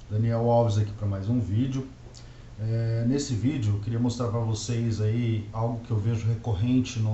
Daniel Alves aqui para mais um vídeo. Nesse vídeo eu queria mostrar para vocês aí algo que eu vejo recorrente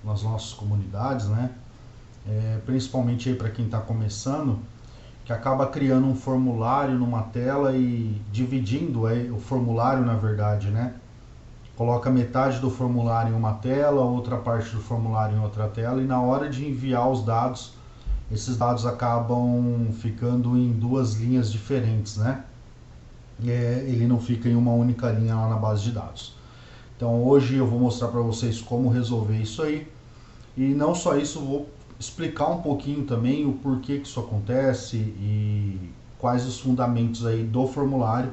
nas nossas comunidades, né? Principalmente aí para quem está começando, que acaba criando um formulário numa tela e dividindo o formulário, na verdade, né? Coloca metade do formulário em uma tela, outra parte do formulário em outra tela, e na hora de enviar os dados, esses dados acabam ficando em duas linhas diferentes, né? Ele não fica em uma única linha lá na base de dados. Então hoje eu vou mostrar para vocês como resolver isso aí. E não só isso, vou explicar um pouquinho também o porquê que isso acontece e quais os fundamentos aí do formulário,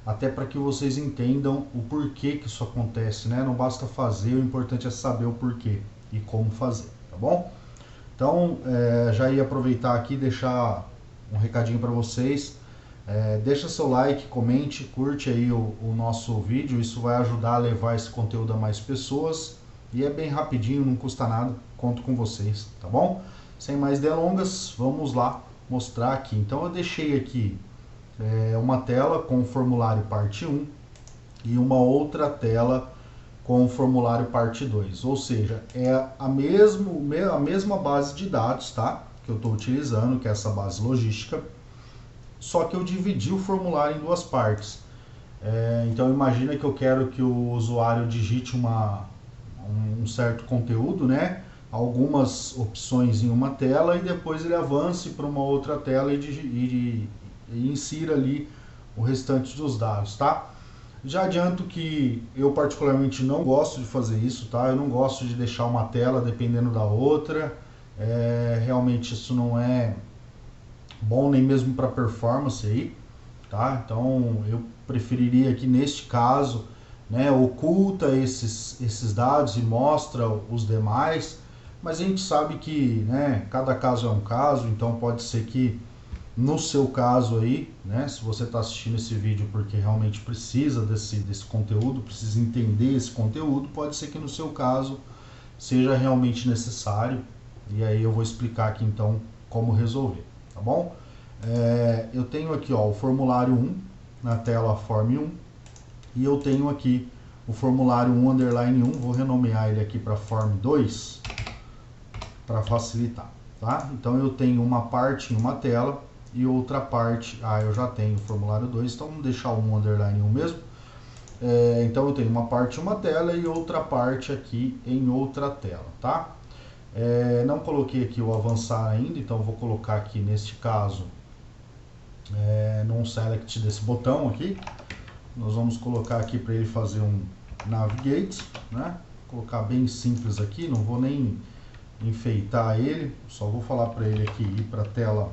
até para que vocês entendam o porquê que isso acontece, né? Não basta fazer, o importante é saber o porquê e como fazer, tá bom? Então, já ia aproveitar aqui e deixar um recadinho para vocês. Deixa seu like, comente, curte aí o nosso vídeo, isso vai ajudar a levar esse conteúdo a mais pessoas. E é bem rapidinho, não custa nada, conto com vocês, tá bom? Sem mais delongas, vamos lá mostrar aqui. Então eu deixei aqui uma tela com o formulário parte 1 e uma outra tela com o formulário parte 2, ou seja, é a mesma base de dados, tá? Que eu estou utilizando, que é essa base logística, só que eu dividi o formulário em duas partes. Então imagina que eu quero que o usuário digite um certo conteúdo, né? Algumas opções em uma tela e depois ele avance para uma outra tela e insira ali o restante dos dados, tá? Já adianto que eu particularmente não gosto de fazer isso, tá? Eu não gosto de deixar uma tela dependendo da outra. Realmente isso não é bom nem mesmo para performance aí, tá? Então eu preferiria que neste caso, né, oculta esses dados e mostra os demais, mas a gente sabe que, né, cada caso é um caso, então pode ser que no seu caso aí, né, se você está assistindo esse vídeo porque realmente precisa desse conteúdo, precisa entender esse conteúdo, pode ser que no seu caso seja realmente necessário, e aí eu vou explicar aqui então como resolver, tá bom? Eu tenho aqui ó, o formulário 1 na tela Form 1 e eu tenho aqui o formulário 1 underline 1, vou renomear ele aqui para Form 2 para facilitar, tá? Então eu tenho uma parte em uma tela e outra parte, eu já tenho o formulário 2, então vamos deixar o 1 underline 1 mesmo. Então eu tenho uma parte em uma tela e outra parte aqui em outra tela, tá? Não coloquei aqui o avançar ainda, então eu vou colocar aqui neste caso num select desse botão aqui. Nós vamos colocar aqui para ele fazer um navigate, né? Vou colocar bem simples aqui, não vou nem enfeitar ele, só vou falar para ele aqui ir para a tela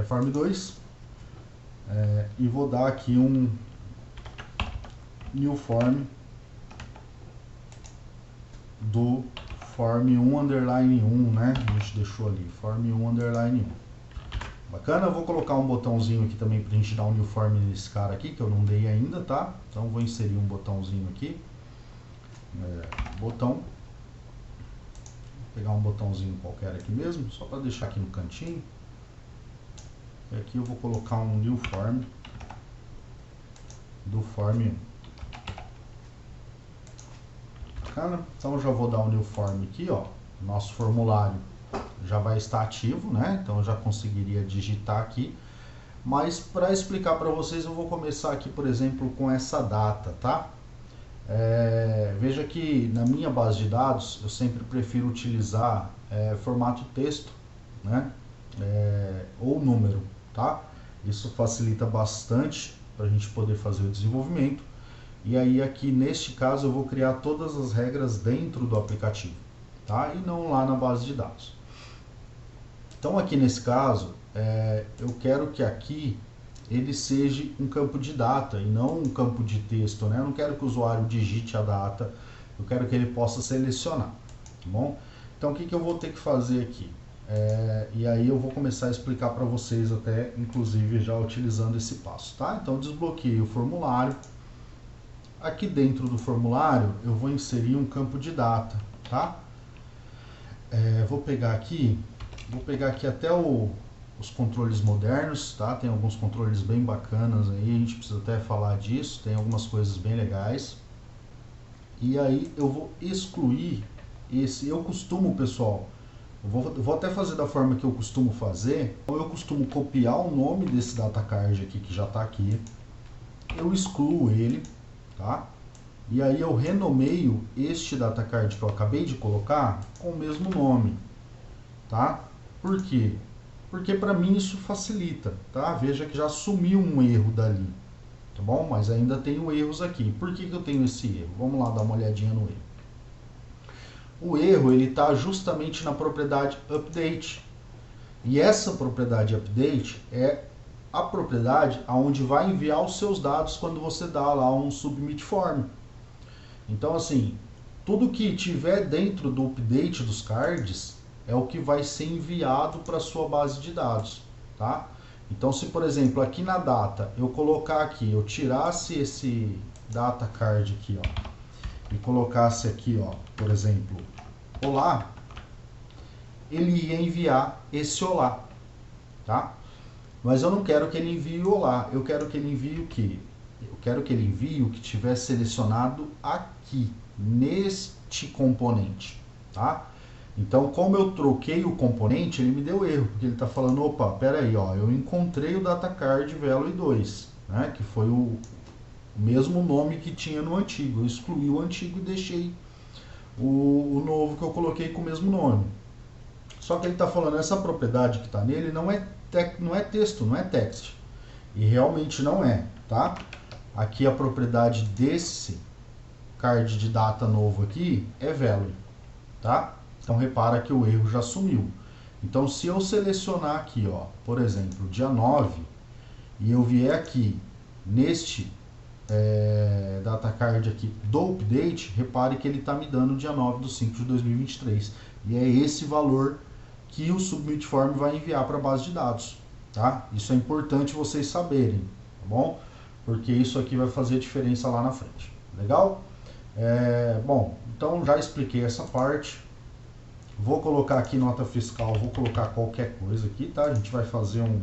Form 2 e vou dar aqui um new form do Form 1 underline 1, né? A gente deixou ali, Form 1 underline 1. Bacana, eu vou colocar um botãozinho aqui também pra gente dar um new form nesse cara aqui, que eu não dei ainda, tá? Então vou inserir um botãozinho aqui. Botão. Vou pegar um botãozinho qualquer aqui mesmo, só para deixar aqui no cantinho. E aqui eu vou colocar um new form do Form 1. Bacana? Então eu já vou dar um new form aqui, ó. Nosso formulário já vai estar ativo, né? Então eu já conseguiria digitar aqui. Mas para explicar para vocês, eu vou começar aqui, por exemplo, com essa data, tá? Veja que na minha base de dados, eu sempre prefiro utilizar formato texto, né? Ou número, tá? Isso facilita bastante para a gente poder fazer o desenvolvimento. E aí aqui neste caso eu vou criar todas as regras dentro do aplicativo, tá? E não lá na base de dados. Então aqui nesse caso, eu quero que aqui ele seja um campo de data e não um campo de texto, né? Eu não quero que o usuário digite a data, eu quero que ele possa selecionar, tá bom? Então o que eu vou ter que fazer aqui? E aí eu vou começar a explicar para vocês até, inclusive, já utilizando esse passo, tá? Então desbloqueei o formulário. Aqui dentro do formulário eu vou inserir um campo de data, tá? Vou pegar aqui até o os controles modernos, tá? Tem alguns controles bem bacanas aí, a gente precisa até falar disso, tem algumas coisas bem legais. E aí eu vou excluir esse, eu costumo, pessoal, eu vou até fazer da forma que eu costumo fazer. Eu costumo copiar o nome desse datacard aqui, que já está aqui, eu excluo ele, tá? E aí eu renomeio este datacard que eu acabei de colocar com o mesmo nome, tá? Por quê? Porque para mim isso facilita, tá? Veja que já sumiu um erro dali, tá bom? Mas ainda tenho erros aqui. Por que eu tenho esse erro? Vamos lá dar uma olhadinha no erro. O erro ele está justamente na propriedade update. E essa propriedade update é a propriedade aonde vai enviar os seus dados quando você dá lá um submit form. Então assim, tudo que tiver dentro do update dos cards é o que vai ser enviado para a sua base de dados, tá? Então se por exemplo aqui na data eu colocar aqui, eu tirasse esse data card aqui, ó, e colocasse aqui, ó, por exemplo, olá, ele ia enviar esse olá, tá? Mas eu não quero que ele envie o olá, eu quero que ele envie o quê? Eu quero que ele envie o que tiver selecionado aqui, neste componente, tá? Então, como eu troquei o componente, ele me deu erro, porque ele está falando, opa, pera aí, ó, eu encontrei o datacard Veloy 2, né, que foi o mesmo nome que tinha no antigo. Eu excluí o antigo e deixei o novo que eu coloquei com o mesmo nome. Só que ele está falando, essa propriedade que está nele não é texto, não é text. E realmente não é, tá? Aqui a propriedade desse card de data novo aqui é Veloy, tá? Então repara que o erro já sumiu. Então se eu selecionar aqui, ó, por exemplo, dia 9, e eu vier aqui neste datacard aqui do update, repare que ele está me dando dia 9/5/2023. E é esse valor que o submit form vai enviar para a base de dados, tá? Isso é importante vocês saberem, tá bom? Porque isso aqui vai fazer diferença lá na frente. Legal? Bom, então já expliquei essa parte. Vou colocar aqui nota fiscal, vou colocar qualquer coisa aqui, tá? A gente vai fazer um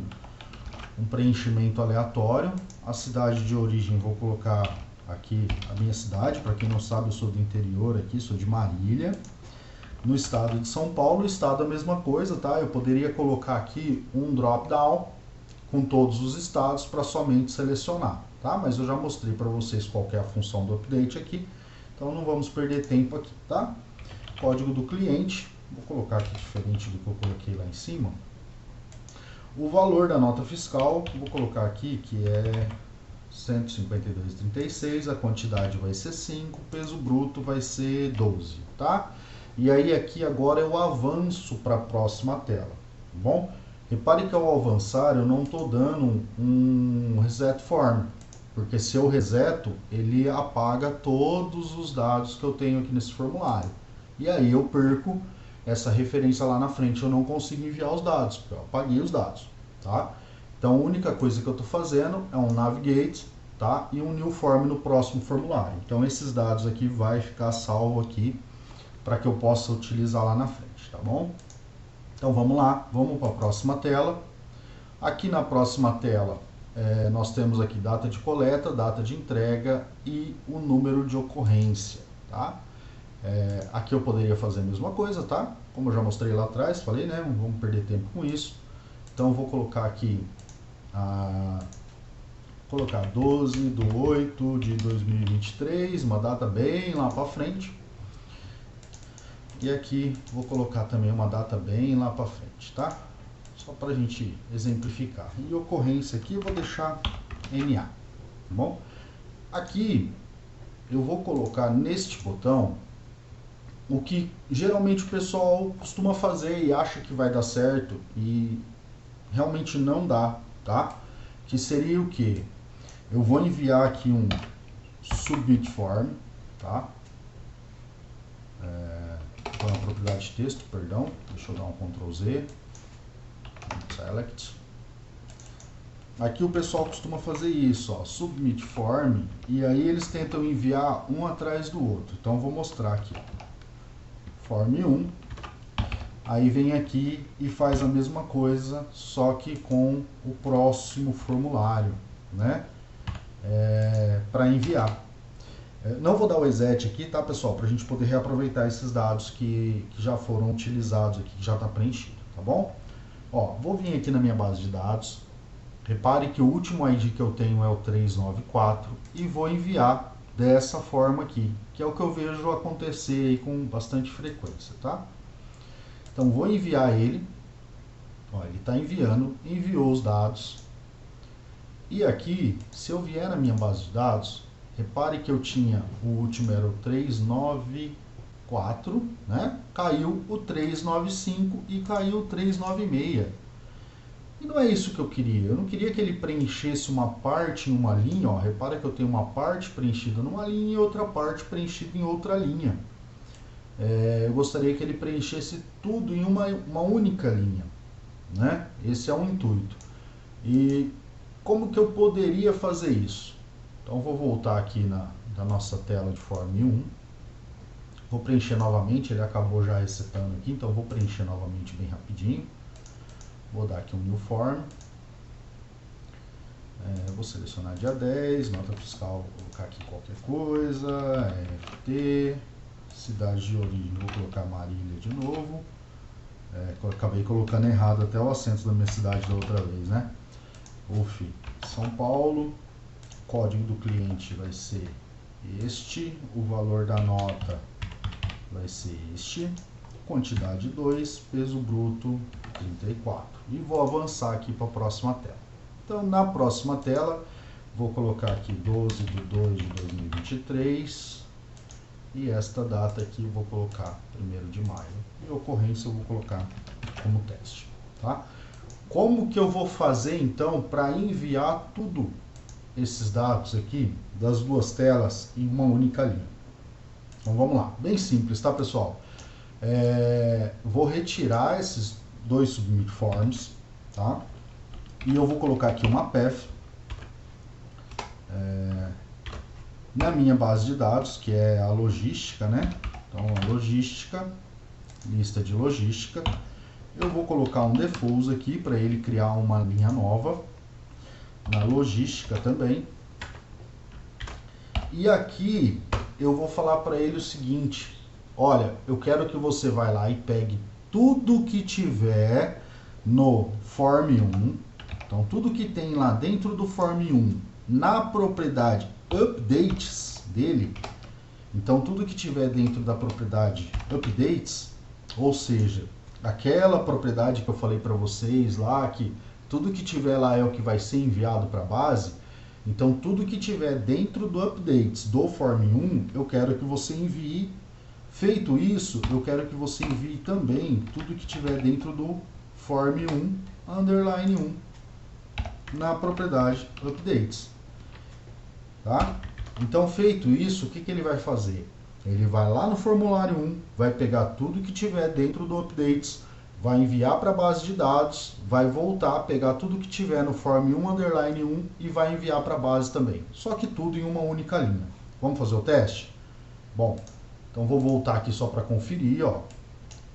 preenchimento aleatório. A cidade de origem, vou colocar aqui a minha cidade. Para quem não sabe, eu sou do interior aqui, sou de Marília, no estado de São Paulo. O estado é a mesma coisa, tá? Eu poderia colocar aqui um drop down com todos os estados para somente selecionar, tá? Mas eu já mostrei para vocês qual que é a função do update aqui, então não vamos perder tempo aqui, tá? Código do cliente, vou colocar aqui diferente do que eu coloquei lá em cima. O valor da nota fiscal, vou colocar aqui que é 152,36, a quantidade vai ser 5, peso bruto vai ser 12, tá? E aí aqui agora eu avanço para a próxima tela, tá bom? Repare que ao avançar eu não estou dando um reset form, porque se eu reseto, ele apaga todos os dados que eu tenho aqui nesse formulário. E aí eu perco essa referência lá na frente, eu não consigo enviar os dados, porque eu apaguei os dados, tá? Então a única coisa que eu estou fazendo é um navigate, tá? E um new form no próximo formulário. Então esses dados aqui vai ficar salvo aqui para que eu possa utilizar lá na frente, tá bom? Então vamos lá, vamos para a próxima tela. Aqui na próxima tela nós temos aqui data de coleta, data de entrega e o número de ocorrência, tá? Aqui eu poderia fazer a mesma coisa, tá? Como eu já mostrei lá atrás, falei, né? Não vamos perder tempo com isso. Então eu vou colocar aqui, colocar 12/8/2023, uma data bem lá para frente. E aqui vou colocar também uma data bem lá para frente, tá? Só para a gente exemplificar. E ocorrência aqui eu vou deixar NA, tá bom? Aqui eu vou colocar neste botão o que geralmente o pessoal costuma fazer e acha que vai dar certo e realmente não dá, tá? Que seria o que? Eu vou enviar aqui um submit form, tá? Com a propriedade de texto, perdão, deixa eu dar um Ctrl Z, select. Aqui o pessoal costuma fazer isso, ó, submit form, e aí eles tentam enviar um atrás do outro. Então eu vou mostrar aqui, ó. Form 1, Aí vem aqui e faz a mesma coisa, só que com o próximo formulário, né? Para enviar. Não vou dar o EXET aqui, tá, pessoal? Para a gente poder reaproveitar esses dados que já foram utilizados aqui, que já está preenchido, tá bom? Ó, vou vir aqui na minha base de dados. Repare que o último ID que eu tenho é o 394 e vou enviar dessa forma aqui, que é o que eu vejo acontecer aí com bastante frequência, tá? Então vou enviar ele, ó, ele está enviando, enviou os dados. E aqui, se eu vier na minha base de dados, repare que eu tinha, o último era o 394, né? Caiu o 395 e caiu o 396. E não é isso que eu queria. Eu não queria que ele preenchesse uma parte em uma linha, ó. Repara que eu tenho uma parte preenchida numa linha e outra parte preenchida em outra linha. Eu gostaria que ele preenchesse tudo em uma única linha, né? Esse é o intuito. E como que eu poderia fazer isso? Então vou voltar aqui na nossa tela de Form 1. Vou preencher novamente, ele acabou já resetando aqui, então vou preencher novamente bem rapidinho. Vou dar aqui um New Form. Vou selecionar dia 10, nota fiscal, vou colocar aqui qualquer coisa, FT, cidade de origem, vou colocar Marília de novo. Acabei colocando errado até o acento da minha cidade da outra vez, né? UF São Paulo, código do cliente vai ser este, o valor da nota vai ser este, quantidade 2, peso bruto 34. E vou avançar aqui para a próxima tela. Então, na próxima tela, vou colocar aqui 12 de 2 de 2023 e esta data aqui eu vou colocar 1º de maio. E ocorrência eu vou colocar como teste, tá? Como que eu vou fazer então para enviar tudo esses dados aqui das duas telas em uma única linha? Então vamos lá, bem simples, tá, pessoal? Vou retirar esses dois submit forms, tá? E eu vou colocar aqui uma path na minha base de dados, que é a logística, né? Então a logística, lista de logística. Eu vou colocar um default aqui para ele criar uma linha nova na logística também. E aqui eu vou falar para ele o seguinte: olha, eu quero que você vá lá e pegue tudo que tiver no Form 1. Então, tudo que tem lá dentro do Form 1, na propriedade Updates dele. Então, tudo que tiver dentro da propriedade Updates, ou seja, aquela propriedade que eu falei para vocês lá, que tudo que tiver lá é o que vai ser enviado para a base. Então, tudo que tiver dentro do Updates do Form 1, eu quero que você envie. Feito isso, eu quero que você envie também tudo que tiver dentro do Form 1, underline 1, na propriedade Updates. Tá? Então, feito isso, o que ele vai fazer? Ele vai lá no formulário 1, vai pegar tudo que tiver dentro do Updates, vai enviar para a base de dados, vai voltar, pegar tudo que tiver no Form 1, underline 1 e vai enviar para a base também. Só que tudo em uma única linha. Vamos fazer o teste? Bom, então vou voltar aqui só para conferir, ó.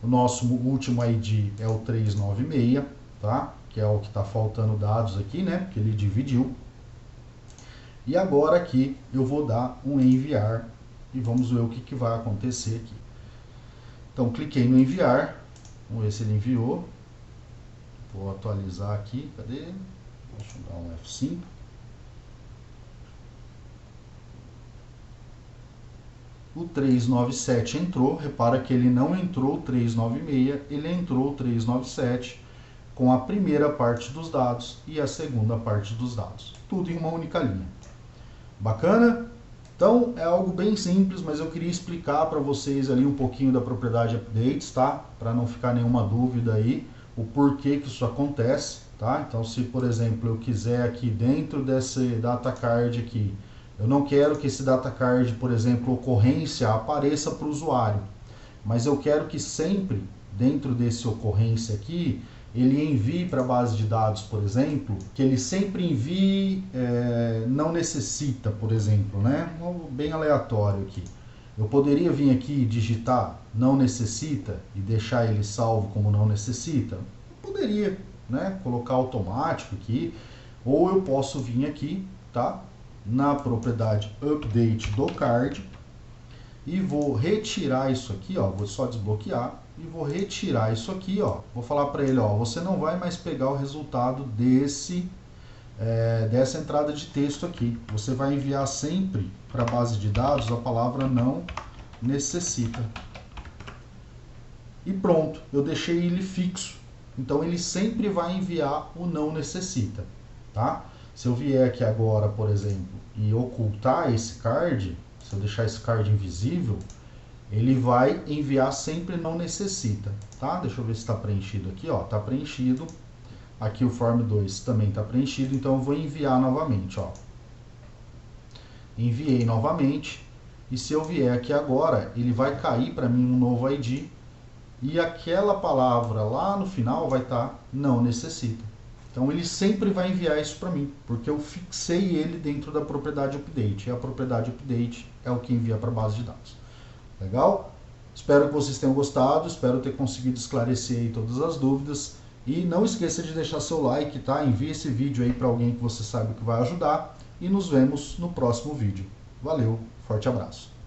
O nosso último ID é o 396, tá? Que é o que está faltando dados aqui, né? Porque ele dividiu. E agora aqui eu vou dar um enviar e vamos ver o que vai acontecer aqui. Então cliquei no enviar, vamos ver se ele enviou. Vou atualizar aqui, cadê? Deixa eu dar um F5. O 397 entrou, repara que ele não entrou o 396, ele entrou o 397 com a primeira parte dos dados e a segunda parte dos dados. Tudo em uma única linha. Bacana? Então é algo bem simples, mas eu queria explicar para vocês ali um pouquinho da propriedade Updates, tá? Para não ficar nenhuma dúvida aí, o porquê que isso acontece, tá? Então se, por exemplo, eu quiser aqui dentro desse data card aqui, eu não quero que esse data card, por exemplo, ocorrência apareça para o usuário, mas eu quero que sempre dentro desse ocorrência aqui, ele envie para a base de dados, por exemplo, que ele sempre envie, não necessita, por exemplo, né? Algo bem aleatório aqui. Eu poderia vir aqui e digitar não necessita e deixar ele salvo como não necessita? Poderia, né? Colocar automático aqui. Ou eu posso vir aqui, tá? Na propriedade update do card e vou retirar isso aqui, ó. Vou só desbloquear e vou retirar isso aqui, ó. Vou falar para ele, ó, você não vai mais pegar o resultado dessa entrada de texto aqui. Você vai enviar sempre para a base de dados a palavra não necessita. E pronto, eu deixei ele fixo. Então ele sempre vai enviar o não necessita, tá? Se eu vier aqui agora, por exemplo, e ocultar esse card, se eu deixar esse card invisível, ele vai enviar sempre não necessita, tá? Deixa eu ver se está preenchido aqui, ó, está preenchido. Aqui o form 2 também está preenchido, então eu vou enviar novamente, ó. Enviei novamente, e se eu vier aqui agora, ele vai cair para mim um novo ID, e aquela palavra lá no final vai estar não necessita. Então ele sempre vai enviar isso para mim, porque eu fixei ele dentro da propriedade update, e a propriedade update é o que envia para a base de dados. Legal? Espero que vocês tenham gostado, espero ter conseguido esclarecer aí todas as dúvidas. E não esqueça de deixar seu like, tá? Envie esse vídeo aí para alguém que você sabe que vai ajudar. E nos vemos no próximo vídeo. Valeu, forte abraço.